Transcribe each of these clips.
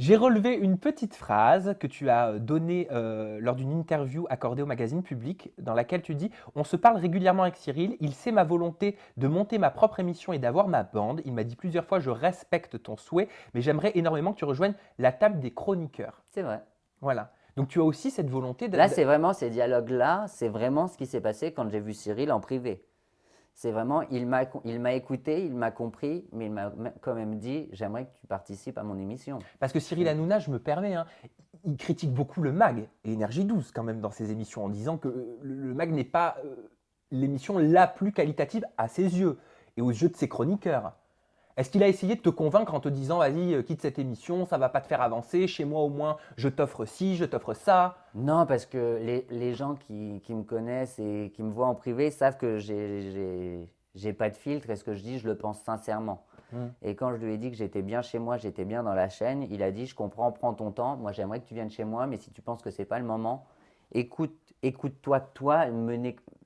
J'ai relevé une petite phrase que tu as donnée lors d'une interview accordée au magazine Public, dans laquelle tu dis: On se parle régulièrement avec Cyril, il sait ma volonté de monter ma propre émission et d'avoir ma bande. Il m'a dit plusieurs fois: Je respecte ton souhait, mais j'aimerais énormément que tu rejoignes la table des chroniqueurs. C'est vrai. Voilà. Donc tu as aussi cette volonté Là, c'est vraiment ces dialogues-là, c'est vraiment ce qui s'est passé quand j'ai vu Cyril en privé. C'est vraiment, il m'a écouté, il m'a compris, mais il m'a quand même dit, j'aimerais que tu participes à mon émission. Parce que Cyril Hanouna, je me permets, hein, il critique beaucoup le MAG et Énergie 12 quand même dans ses émissions en disant que le MAG n'est pas l'émission la plus qualitative à ses yeux et aux yeux de ses chroniqueurs. Est-ce qu'il a essayé de te convaincre en te disant: Vas-y, quitte cette émission, ça va pas te faire avancer, chez moi au moins je t'offre ci, je t'offre ça? Non, parce que les gens qui me connaissent et qui me voient en privé savent que j'ai pas de filtre et ce que je dis, je le pense sincèrement. Et quand je lui ai dit que j'étais bien chez moi, j'étais bien dans la chaîne, il a dit: Je comprends, prends ton temps. Moi, j'aimerais que tu viennes chez moi, mais si tu penses que c'est pas le moment, écoute-toi,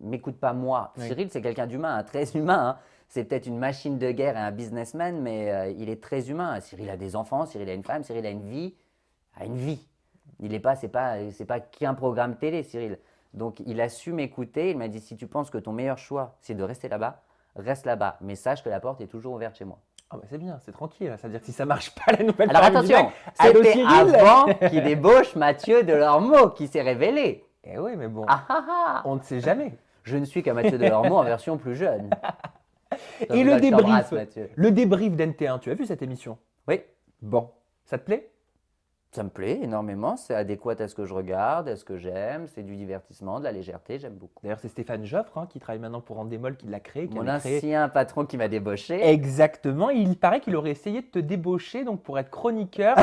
m'écoute pas moi. Oui. Cyril, c'est quelqu'un d'humain, hein, très humain. Hein. C'est peut-être une machine de guerre et un businessman, mais il est très humain. Cyril a des enfants, Cyril a une femme, Cyril a une vie. A une vie. Il est pas, c'est pas qu'un programme télé, Cyril. Donc, il a su m'écouter. Il m'a dit: Si tu penses que ton meilleur choix, c'est de rester là-bas, reste là-bas. Mais sache que la porte est toujours ouverte chez moi. Ah bah c'est bien, c'est tranquille. Ça veut dire que si ça marche pas, la nouvelle Alors formule du attention, MAG, allô c'était Cyril. avant qu'il débauche Mathieu Delormeau, qui s'est révélé. Eh oui, mais bon, Ah ah ah. on ne sait jamais. Je ne suis qu'un Mathieu Delormeau en version plus jeune. Et le Je t'embrasse, débrief, Mathieu. le débrief d'NT1, tu as vu cette émission? Oui, Bon, ça te plaît? ça me plaît énormément. C'est adéquat à ce que je regarde, à ce que j'aime. C'est du divertissement, de la légèreté, j'aime beaucoup. D'ailleurs, c'est Stéphane Joffre hein, qui travaille maintenant pour Endemol qui l'a créé. Mon ancien patron qui m'a débauché. Exactement. Il paraît qu'il aurait essayé de te débaucher donc pour être chroniqueur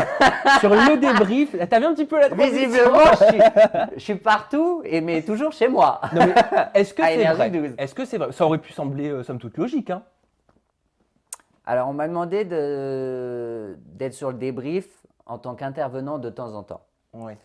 sur le débrief. T'as vu un petit peu la transition? Visiblement, je suis partout, mais toujours chez moi. Non, mais est-ce que À c'est Énergie vrai? 12. Est-ce que c'est vrai? Ça aurait pu sembler somme toute logique. Hein. Alors, on m'a demandé d'être sur le débrief en tant qu'intervenant de temps en temps. Ouais.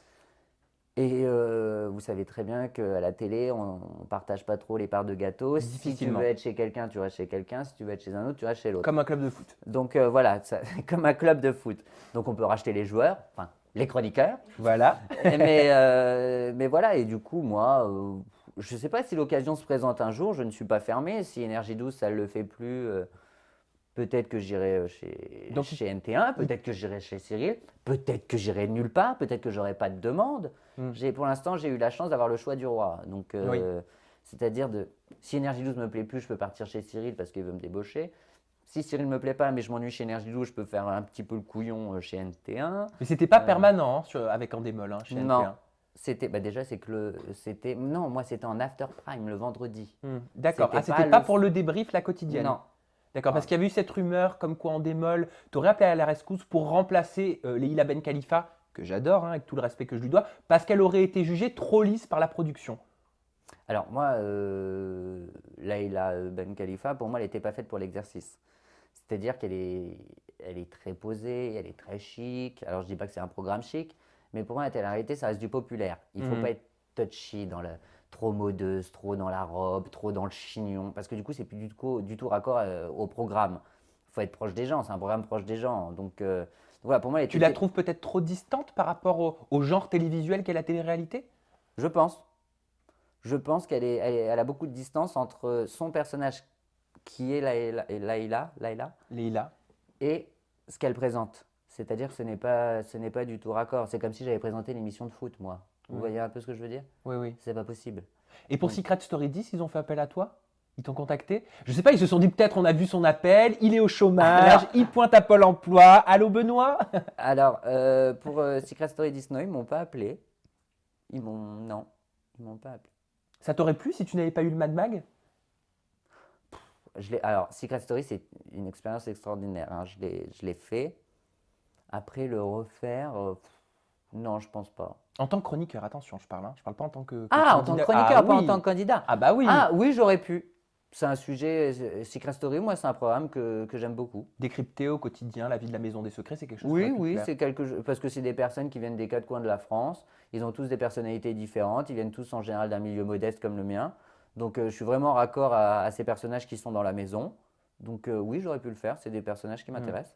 Et vous savez très bien qu'à la télé, on ne partage pas trop les parts de gâteau. Si tu Difficilement. veux être chez quelqu'un, tu restes chez quelqu'un. Si tu veux être chez un autre, tu restes chez l'autre. Comme un club de foot. Donc voilà, comme un club de foot. Donc on peut racheter les joueurs, enfin les chroniqueurs. Voilà. Mais voilà, et du coup, moi, je ne sais pas si l'occasion se présente un jour, je ne suis pas fermé. Si Énergie 12, ça ne le fait plus, peut-être que j'irai chez NT1, peut-être que j'irai chez Cyril, peut-être que j'irai nulle part, peut-être que j'aurai pas de demande. Pour l'instant, j'ai eu la chance d'avoir le choix du roi. Donc, Oui. c'est-à-dire, si Énergie 12 me plaît plus, je peux partir chez Cyril parce qu'il veut me débaucher. Si Cyril ne me plaît pas, mais je m'ennuie chez Énergie 12, je peux faire un petit peu le couillon chez NT1. Mais c'était pas permanent hein, avec Endemol chez NT1. Non, déjà, non, moi, c'était en after prime le vendredi. D'accord. C'était Ah, c'était pas pas pour le débrief la quotidienne. Non. D'accord, parce qu'il y avait eu cette rumeur comme quoi Endemol t'aurait appelé à la rescousse pour remplacer Leïla Ben Khalifa, que j'adore, hein, avec tout le respect que je lui dois, parce qu'elle aurait été jugée trop lisse par la production. Alors moi, Leïla Ben Khalifa, pour moi, elle n'était pas faite pour l'exercice. C'est-à-dire qu'elle est très posée, elle est très chic. Alors je dis pas que c'est un programme chic, mais pour moi, la télé-réalité, ça reste du populaire. Il ne faut pas être touchy trop modeuse, trop dans la robe, trop dans le chignon, parce que du coup, c'est plus du tout raccord au programme. Il faut être proche des gens, c'est un programme proche des gens. Donc voilà, pour moi, Tu la trouves peut-être trop distante par rapport au genre télévisuel qu'est la télé-réalité? Je pense. Je pense elle a beaucoup de distance entre son personnage qui est Leïla et ce qu'elle présente. C'est-à-dire que ce n'est pas du tout raccord. C'est comme si j'avais présenté une émission de foot, moi. Vous voyez un peu ce que je veux dire? Oui, oui. C'est pas possible. Et pour Secret Story 10, ils ont fait appel à toi? Ils t'ont contacté? Je sais pas, ils se sont dit peut-être on a vu son appel, il est au chômage, il pointe à Pôle emploi. Allô Benoît? Alors, pour Secret Story 10, non, ils m'ont pas appelé. Non, ils m'ont pas appelé. Ça t'aurait plu si tu n'avais pas eu le Mad Mag? Alors, Secret Story, c'est une expérience extraordinaire. Hein. Je l'ai fait. Après, le refaire, non, je pense pas. En tant que chroniqueur, attention, je parle. Hein. Je parle pas en tant que Ah, en candidat. tant que chroniqueur, Ah pas en oui. tant que candidat. Ah bah oui. Ah oui, j'aurais pu. C'est un sujet, Secret Story, moi, c'est un programme que j'aime beaucoup. Décrypter au quotidien la vie de la Maison des Secrets, c'est quelque chose Oui, qui aurait pu te oui, plaire. c'est parce que c'est des personnes qui viennent des quatre coins de la France. Ils ont tous des personnalités différentes. Ils viennent tous en général d'un milieu modeste comme le mien. Donc, je suis vraiment raccord à ces personnages qui sont dans la maison. Donc, oui, j'aurais pu le faire. C'est des personnages qui m'intéressent.